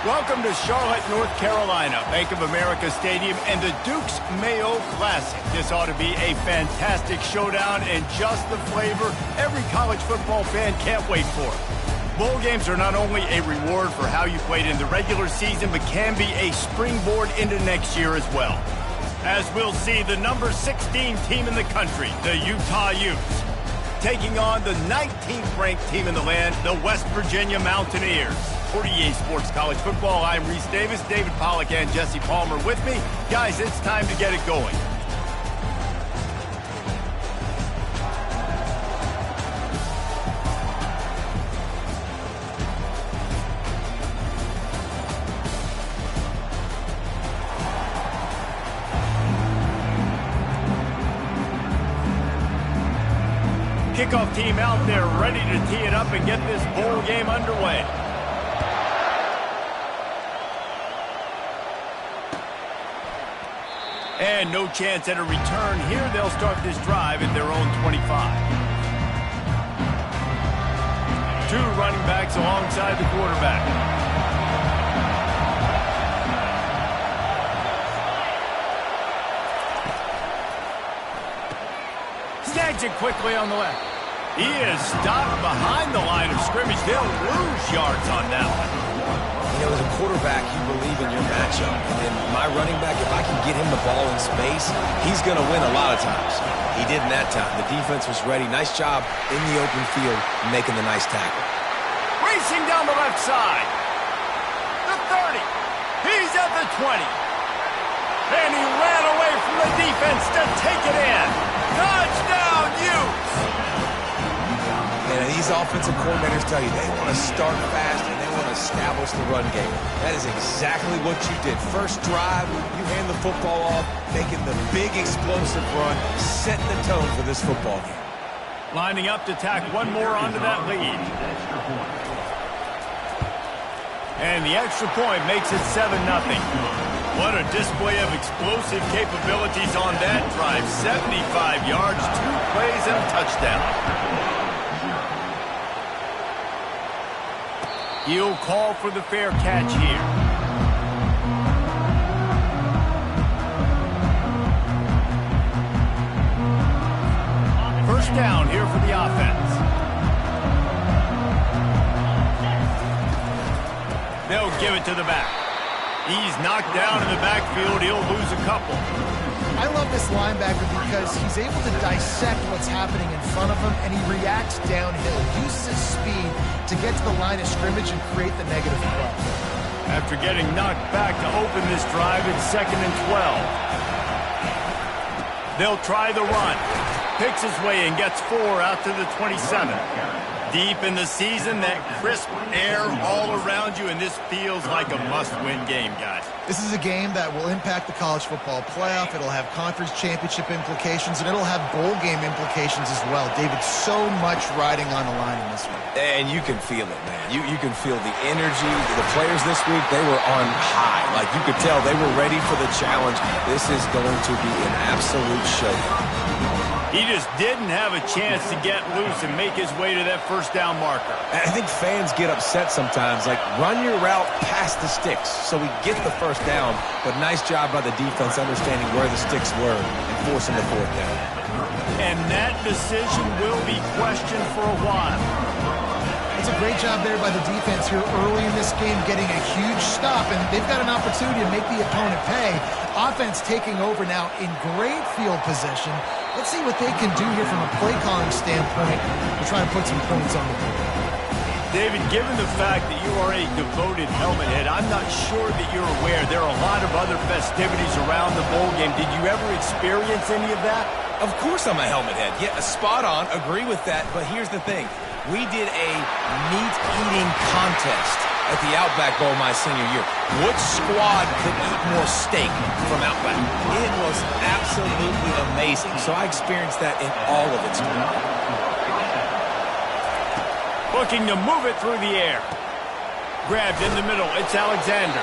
Welcome to Charlotte, North Carolina, Bank of America Stadium, and the Duke's Mayo Classic. This ought to be a fantastic showdown and just the flavor every college football fan can't wait for. Bowl games are not only a reward for how you played in the regular season, but can be a springboard into next year as well. As we'll see, the number 16 team in the country, the Utah Utes, taking on the 19th ranked team in the land, the West Virginia Mountaineers. For EA Sports College Football, I'm Reese Davis, David Pollack, and Jesse Palmer with me. Guys, it's time to get it going. Kickoff team out there ready to tee it up and get this bowl game underway. And no chance at a return here. They'll start this drive at their own 25. Two running backs alongside the quarterback. Snags it quickly on the left. He is stopped behind the line of scrimmage. They'll lose yards on that one. You know, as a quarterback, you believe in your matchup. And then my running back, if I can get him the ball in space, he's going to win a lot of times. He did in that time. The defense was ready. Nice job in the open field making the nice tackle. Racing down the left side. The 30. He's at the 20. And he ran away from the defense to take it in. Touchdown, Utes! And these offensive coordinators tell you they want to start fast and they want to establish the run game. That is exactly what you did. First drive, you hand the football off, making the big explosive run, setting the tone for this football game. Lining up to tack one more onto that lead. And the extra point makes it 7-0. What a display of explosive capabilities on that drive. 75 yards, 2 plays, and a touchdown. He'll call for the fair catch here. First down here for the offense. They'll give it to the back. He's knocked down in the backfield. He'll lose a couple. I love this linebacker because he's able to dissect what's happening in front of him, and he reacts downhill, uses his speed to get to the line of scrimmage and create the negative play. After getting knocked back to open this drive, it's 2nd and 12. They'll try the run. Picks his way and gets 4 out to the 27. Deep in the season, that crisp air all around you, and this feels like a must-win game, guys. This is a game that will impact the college football playoff. It'll have conference championship implications, and it'll have bowl game implications as well. David, so much riding on the line in this one. And you can feel it, man. You can feel the energy. The players this week, they were on high. Like, you could tell they were ready for the challenge. This is going to be an absolute showdown. He just didn't have a chance to get loose and make his way to that first down marker. I think fans get upset sometimes, like run your route past the sticks so we get the first down, but nice job by the defense understanding where the sticks were and forcing the 4th down. And that decision will be questioned for a while. It's a great job there by the defense here early in this game, getting a huge stop, and they've got an opportunity to make the opponent pay. Offense taking over now in great field position. Let's see what they can do here from a play calling standpoint to try and put some points on the board. David, given the fact that you are a devoted helmet head, I'm not sure that you're aware there are a lot of other festivities around the bowl game. Did you ever experience any of that? Of course I'm a helmet head. Yeah, spot on. Agree with that. But here's the thing. We did a meat-eating contest at the Outback Bowl my senior year. Which squad could eat more steak from Outback? It was absolutely amazing. So I experienced that in all of its glory. Looking to move it through the air. Grabbed in the middle. It's Alexander.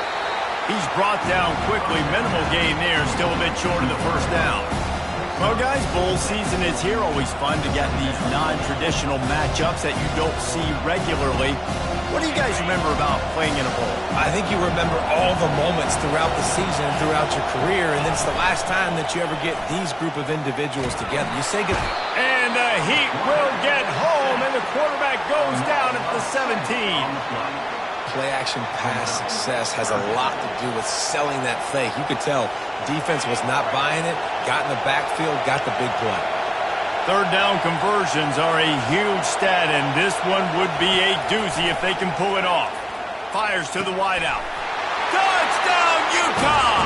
He's brought down quickly. Minimal gain there. Still a bit short of the first down. Well, guys, bowl season is here. Always fun to get these non-traditional matchups that you don't see regularly. What do you guys remember about playing in a bowl? I think you remember all the moments throughout the season and throughout your career, and then it's the last time that you ever get these group of individuals together. You say goodbye. And the Heat will get home, and the quarterback goes down at the 17. Play-action pass success has a lot to do with selling that fake. You could tell defense was not buying it, got in the backfield, got the big play. Third down conversions are a huge stat, and this one would be a doozy if they can pull it off. Fires to the wideout. Touchdown, Utah!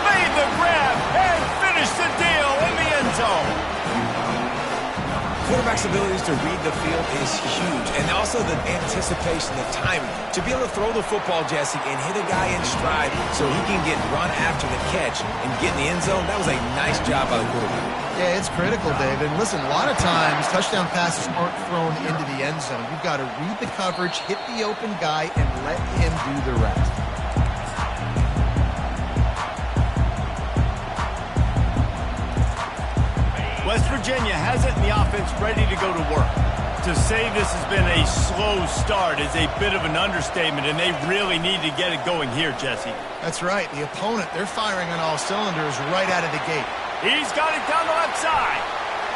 Made the grab and finished the deal in the end zone. Quarterback's abilities to read the field is huge, and also the anticipation, the timing. To be able to throw the football, Jesse, and hit a guy in stride so he can get run after the catch and get in the end zone, that was a nice job by the quarterback. Yeah, it's critical, David. And listen, a lot of times touchdown passes aren't thrown into the end zone. You've got to read the coverage, hit the open guy, and let him do the rest. West Virginia has it, and the offense ready to go to work. To say this has been a slow start is a bit of an understatement, and they really need to get it going here, Jesse. That's right. The opponent, they're firing on all cylinders right out of the gate. He's got it down the left side.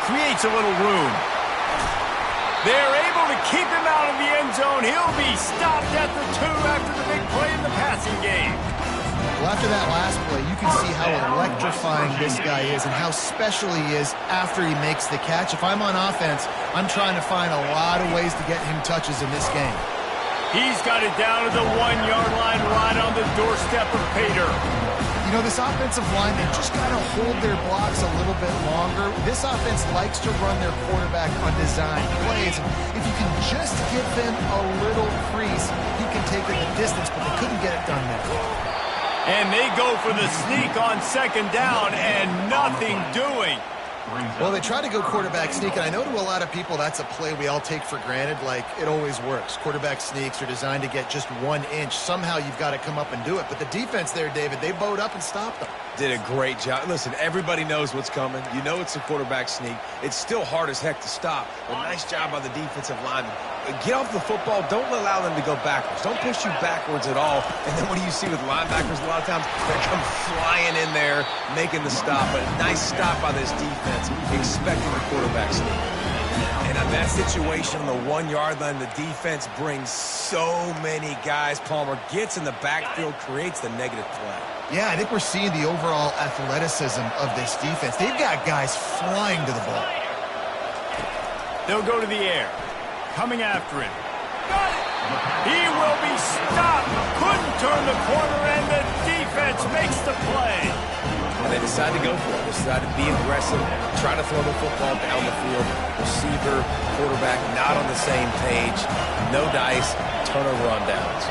Creates a little room. They're able to keep him out of the end zone. He'll be stopped at the 2 after the big play in the passing game. Well, after that last play, you can see how electrifying this guy is and how special he is after he makes the catch. If I'm on offense, I'm trying to find a lot of ways to get him touches in this game. He's got it down to the 1-yard line right on the doorstep of Pater. You know, this offensive line, they just got to hold their blocks a little bit longer. This offense likes to run their quarterback on design plays. If you can just give them a little crease, he can take it the distance, but they couldn't get it done there. And they go for the sneak on second down, and nothing doing. Well, they try to go quarterback sneak, and I know to a lot of people that's a play we all take for granted, like it always works. Quarterback sneaks are designed to get just 1 inch. Somehow you've got to come up and do it. But the defense there, David, they bowed up and stopped them. Did a great job. Listen, everybody knows what's coming. You know it's a quarterback sneak. It's still hard as heck to stop. But nice job by the defensive lineman. Get off the football. Don't allow them to go backwards. Don't push you backwards at all. And then what do you see with linebackers a lot of times? They come flying in there, making the stop. But a nice stop by this defense, expecting the quarterback sneak. And on that situation on the 1-yard line, the defense brings so many guys. Palmer gets in the backfield, creates the negative play. Yeah, I think we're seeing the overall athleticism of this defense. They've got guys flying to the ball. They'll go to the air. Coming after him. He will be stopped. Couldn't turn the corner, and the defense makes the play. And they decide to go for it. They decide to be aggressive, try to throw the football down the field. Receiver, quarterback, not on the same page. No dice, turnover on downs.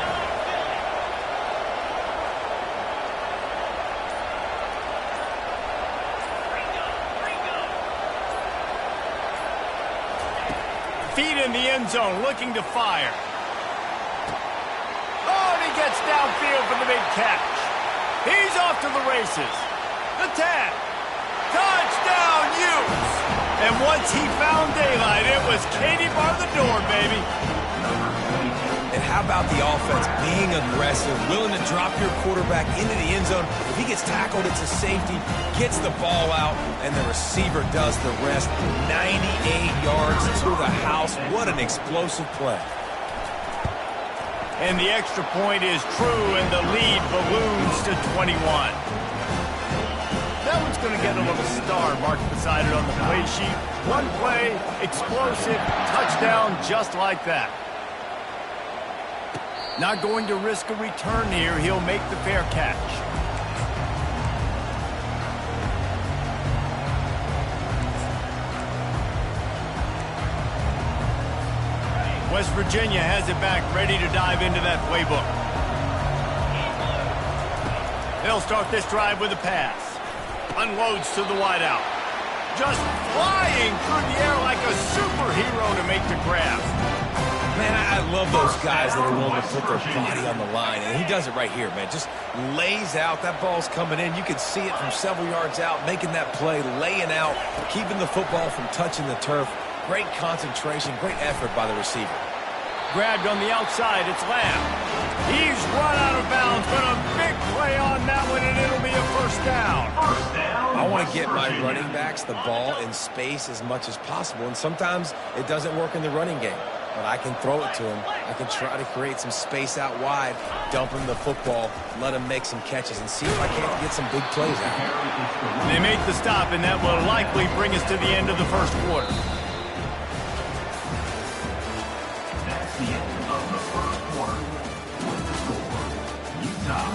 Feet in the end zone, looking to fire. Oh, and he gets downfield for the big catch. He's off to the races. The tag. Touchdown, Utes. And once he found daylight, it was Katie bar the door, baby. And how about the offense being aggressive, willing to drop your quarterback into the end zone? If he gets tackled, it's a safety, gets the ball out, and the receiver does the rest. 98 yards to the house. What an explosive play. And the extra point is true, and the lead balloons to 21. That one's going to get a little star marked beside it on the play sheet. One play, explosive, touchdown, just like that. Not going to risk a return here. He'll make the fair catch. West Virginia has it back, ready to dive into that playbook. They'll start this drive with a pass. Unloads to the wideout. Just flying through the air like a superhero to make the grab. Man, I love those guys that are willing to put their body on the line, and he does it right here, man. Just lays out. That ball's coming in. You can see it from several yards out, making that play, laying out, keeping the football from touching the turf. Great concentration, great effort by the receiver. Grabbed on the outside, it's Lamb. He's run out of bounds, but a big play on that one, and it'll be a first down. I want to get my running backs the ball in space as much as possible, and sometimes it doesn't work in the running game. But I can throw it to him. I can try to create some space out wide, dump him the football, let him make some catches, and see if I can't get some big plays out. They make the stop, and that will likely bring us to the end of the first quarter. That's the end of the first quarter. With the score, Utah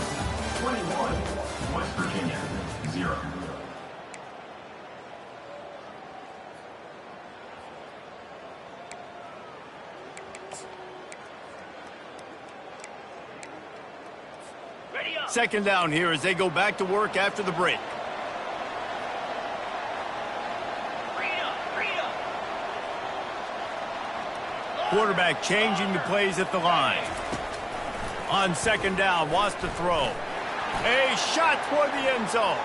21, West Virginia 0. Second down here as they go back to work after the break. Quarterback changing the plays at the line. On second down, wants to throw. A shot toward the end zone.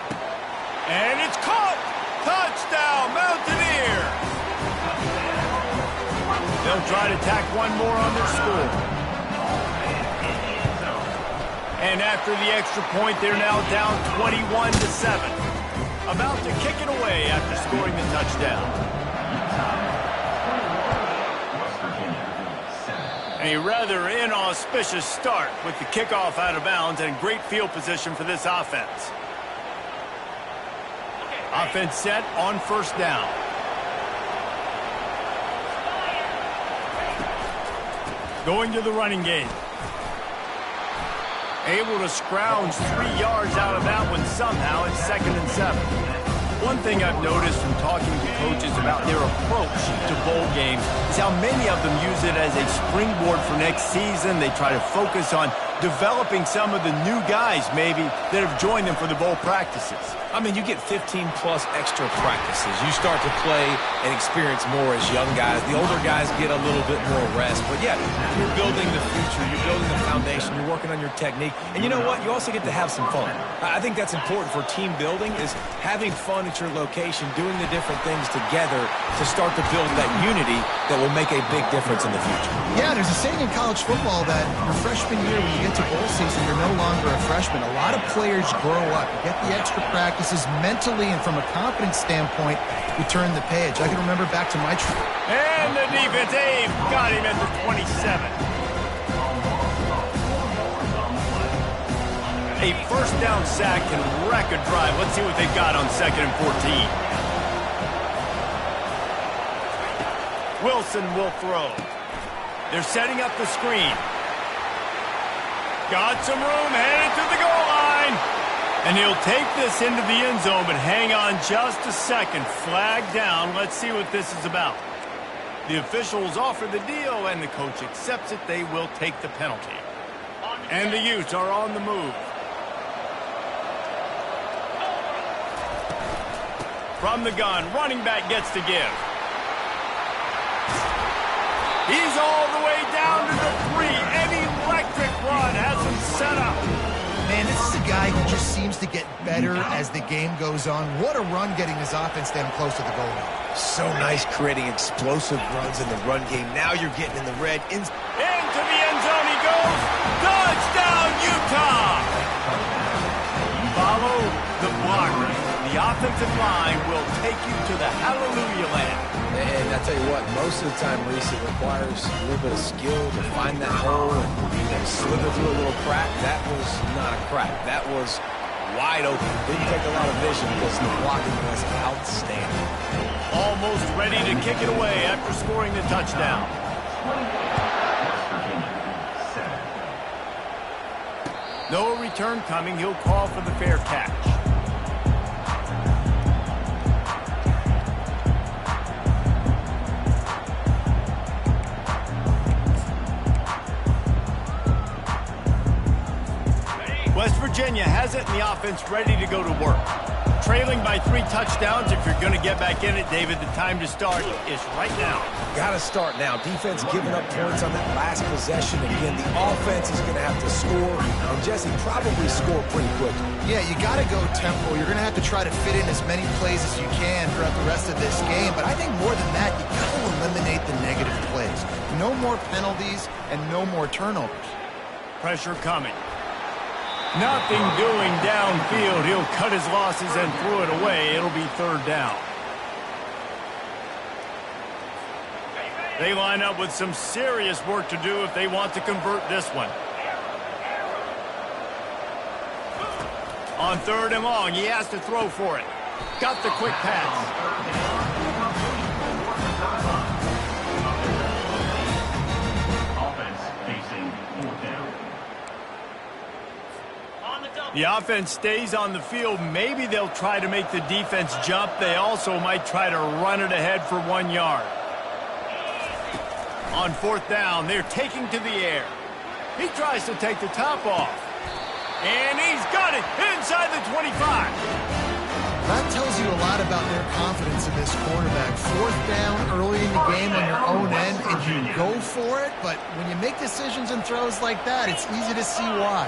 And it's caught! Touchdown, Mountaineer! They'll try to tack one more on their score. And after the extra point, they're now down 21-7. About to kick it away after scoring the touchdown. A rather inauspicious start with the kickoff out of bounds and great field position for this offense. Offense set on first down. Going to the running game. Able to scrounge 3 yards out of that one somehow. It's 2nd and 7. One thing I've noticed from talking to coaches about their approach to bowl games is how many of them use it as a springboard for next season. They try to focus on developing some of the new guys maybe that have joined them for the bowl practices. I mean, you get 15-plus extra practices. You start to play and experience more as young guys. The older guys get a little bit more rest. But, yeah, you're building the future. You're building the foundation. You're working on your technique. And you know what? You also get to have some fun. I think that's important for team building is having fun at your location, doing the different things together to start to build that unity that will make a big difference in the future. Yeah, there's a saying in college football that your freshman year, when you get to bowl season, you're no longer a freshman. A lot of players grow up. You get the extra practices mentally, and from a confidence standpoint, you turn the page. I can remember back to my... And the defense, Abe got him at the 27. A first down sack can wreck a drive. Let's see what they've got on 2nd and 14. Wilson will throw. They're setting up the screen. Got some room, headed to the goal line. And he'll take this into the end zone, but hang on just a second. Flag down. Let's see what this is about. The officials offer the deal, and the coach accepts it. They will take the penalty. And the Utes are on the move. From the gun, running back gets to give. He's all the way down to the 3. An electric run has him set up. Man, this is a guy who just seems to get better as the game goes on. What a run getting his offense down close to the goal line. So nice creating explosive runs in the run game. Now you're getting in the red. Into the end zone he goes. Touchdown, Utah! Follow the blocker. The offensive line will take you to the hallelujah land. And I tell you what, most of the time, Reese, it requires a little bit of skill to find that hole and slither through a little crack. That was not a crack. That was wide open. Didn't take a lot of vision because the blocking was outstanding. Almost ready to kick it away after scoring the touchdown. No return coming. He'll call for the fair catch. West Virginia Virginia has it and the offense ready to go to work. Trailing by 3 touchdowns. If you're going to get back in it, David, the time to start is right now. Got to start now. Defense giving up points on that last possession. Again, the offense is going to have to score. And Jesse, probably score pretty quick. Yeah, you got to go tempo. You're going to have to try to fit in as many plays as you can throughout the rest of this game. But I think more than that, you got to eliminate the negative plays. No more penalties and no more turnovers. Pressure coming. Nothing doing downfield. He'll cut his losses and throw it away. It'll be 3rd down. They line up with some serious work to do if they want to convert this one. On 3rd and long, he has to throw for it. Got the quick pass. The offense stays on the field. Maybe they'll try to make the defense jump. They also might try to run it ahead for 1 yard. On 4th down, they're taking to the air. He tries to take the top off. And he's got it inside the 25. That tells you a lot about their confidence in this quarterback. 4th down early in the game on your own end, and you go for it. But when you make decisions and throws like that, it's easy to see why.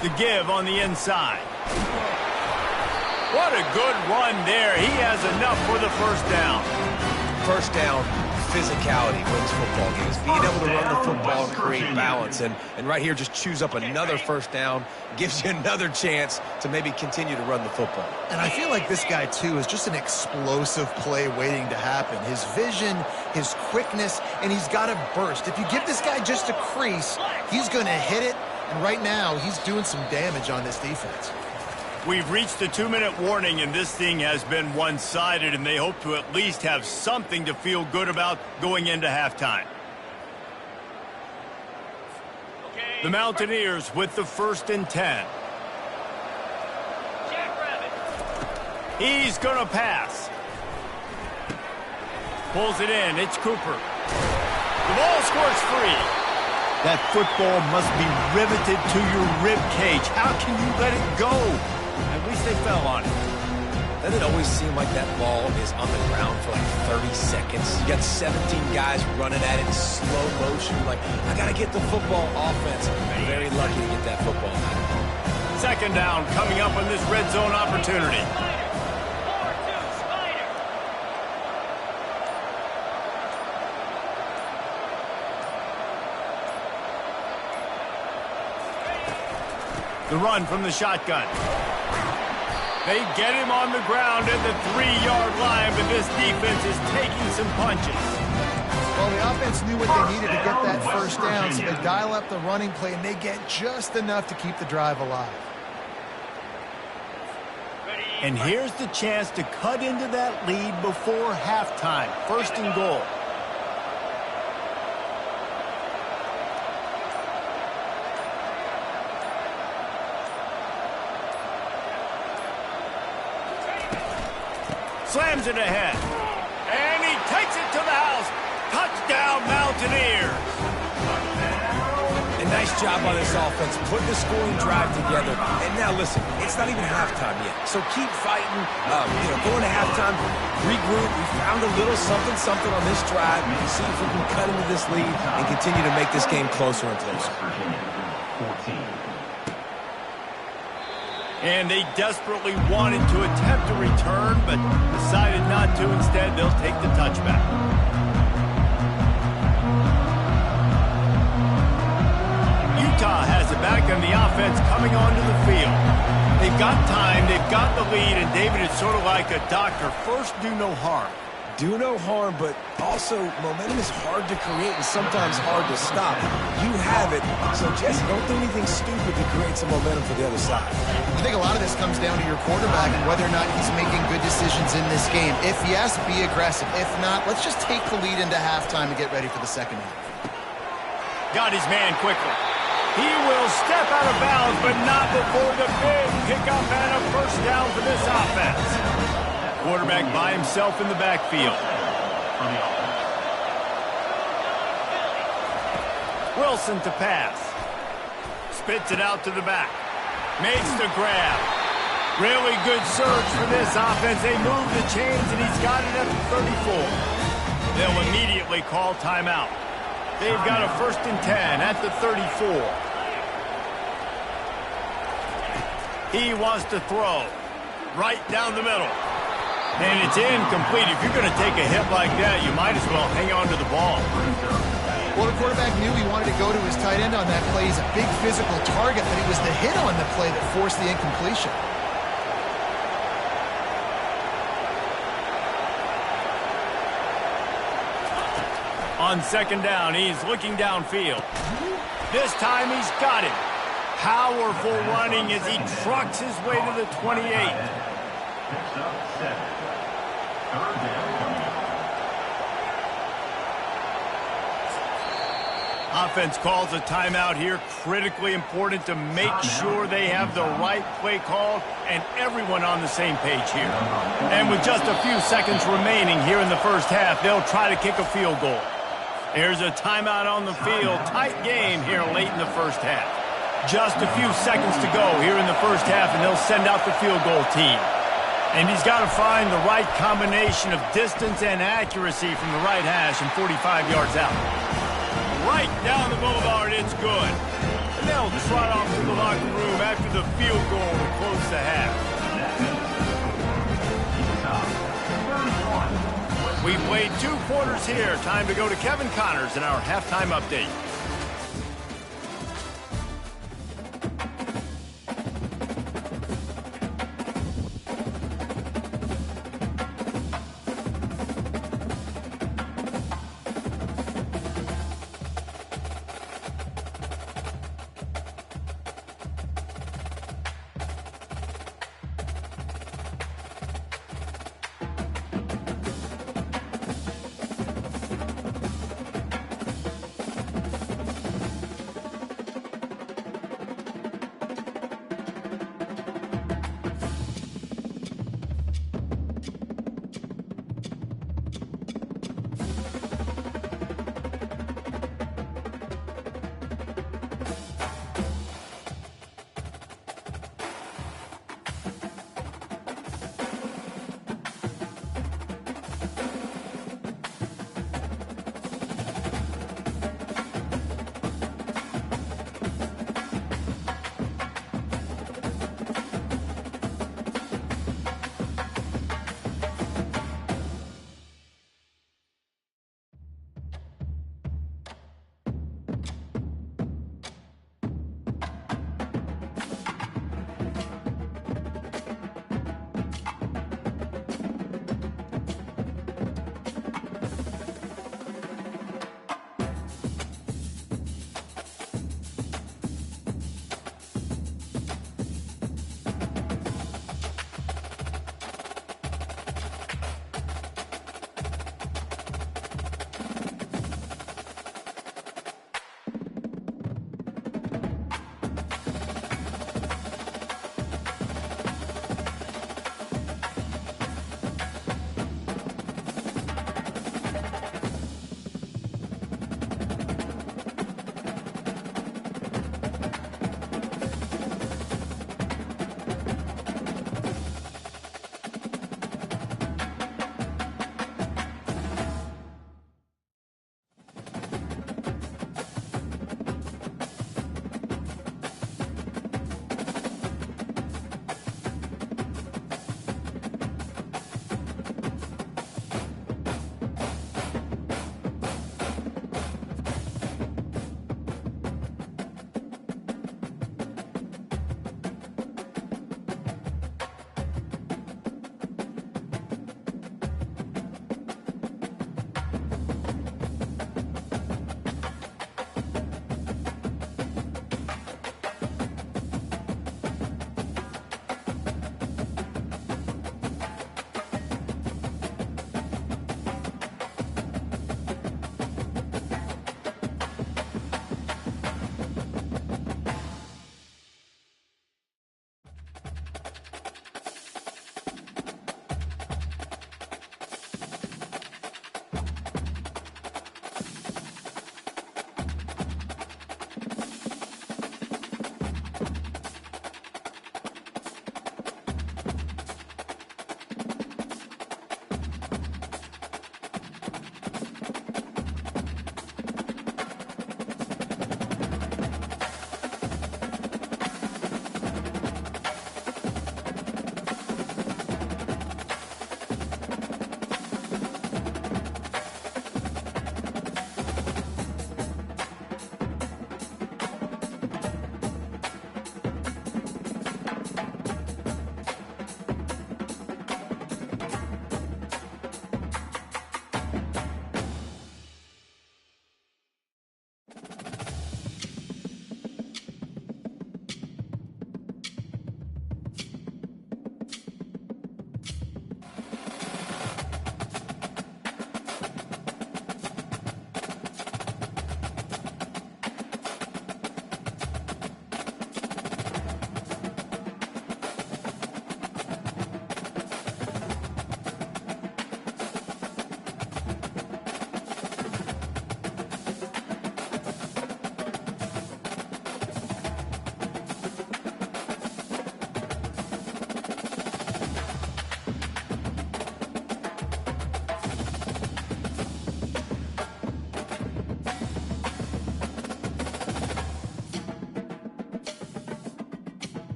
The give on the inside. What a good run there. He has enough for the 1st down. 1st down, physicality wins football games. Being able to run the football and create balance. And right here, just choose up another 1st down. Gives you another chance to maybe continue to run the football. And I feel like this guy, too, is just an explosive play waiting to happen. His vision, his quickness, and he's got a burst. If you give this guy just a crease, he's going to hit it. And right now, he's doing some damage on this defense. We've reached the 2-minute warning, and this thing has been one-sided, and they hope to at least have something to feel good about going into halftime. The Mountaineers with the 1st and 10. He's going to pass. Pulls it in. It's Cooper. The ball squirts free. That football must be riveted to your rib cage. How can you let it go? At least they fell on it. Doesn't it always seem like that ball is on the ground for like 30 seconds? You got 17 guys running at it in slow motion. Like, I got to get the football offense. I'm very lucky to get that football. 2nd down coming up on this red zone opportunity. The run from the shotgun. They get him on the ground at the 3-yard line, but this defense is taking some punches. Well, the offense knew what they needed to get that 1st down, so they dial up the running play, and they get just enough to keep the drive alive. And here's the chance to cut into that lead before halftime. 1st and goal. Slams it ahead. And he takes it to the house. Touchdown, Mountaineers. A nice job on this offense, putting the scoring drive together. And now, listen, it's not even halftime yet. So keep fighting, going to halftime, regroup. We found a little something on this drive. See if we can cut into this lead and continue to make this game closer and closer. And they desperately wanted to attempt a return, but decided not to. Instead, they'll take the touchback. Utah has it back, and the offense coming onto the field. They've got time, they've got the lead, and David, it's sort of like a doctor. First, do no harm. Do no harm, but also momentum is hard to create and sometimes hard to stop. You have it, so Jesse, don't do anything stupid to create some momentum for the other side. I think a lot of this comes down to your quarterback and whether or not he's making good decisions in this game. If yes, be aggressive. If not, let's just take the lead into halftime and get ready for the 2nd half. Got his man quickly. He will step out of bounds, but not before the big pickup and a 1st down for this offense. quarterback by himself in the backfield. Wilson to pass. Spits it out to the back. Makes the grab. Really good surge for this offense. They move the chains, and he's got it at the 34. They'll immediately call timeout. They've got a 1st and 10 at the 34. He wants to throw right down the middle. And it's incomplete. If you're going to take a hit like that, you might as well hang on to the ball. Well, the quarterback knew he wanted to go to his tight end on that play. He's a big physical target, but it was the hit on the play that forced the incompletion. On 2nd down, he's looking downfield. This time he's got it. Powerful running as he trucks his way to the 28. Picks up 7. 3rd down coming up. Offense calls a timeout here. Critically important to make sure they have the right play called and everyone on the same page here. And with just a few seconds remaining here in the first half, they'll try to kick a field goal. There's a timeout on the field. Tight game here late in the first half. Just a few seconds to go here in the first half, and they'll send out the field goal team. And he's got to find the right combination of distance and accuracy from the right hash and 45 yards out. Right down the boulevard, it's good. And they'll trot off to the locker room after the field goal to close the half. We played 2 quarters here. Time to go to Kevin Connors in our halftime update.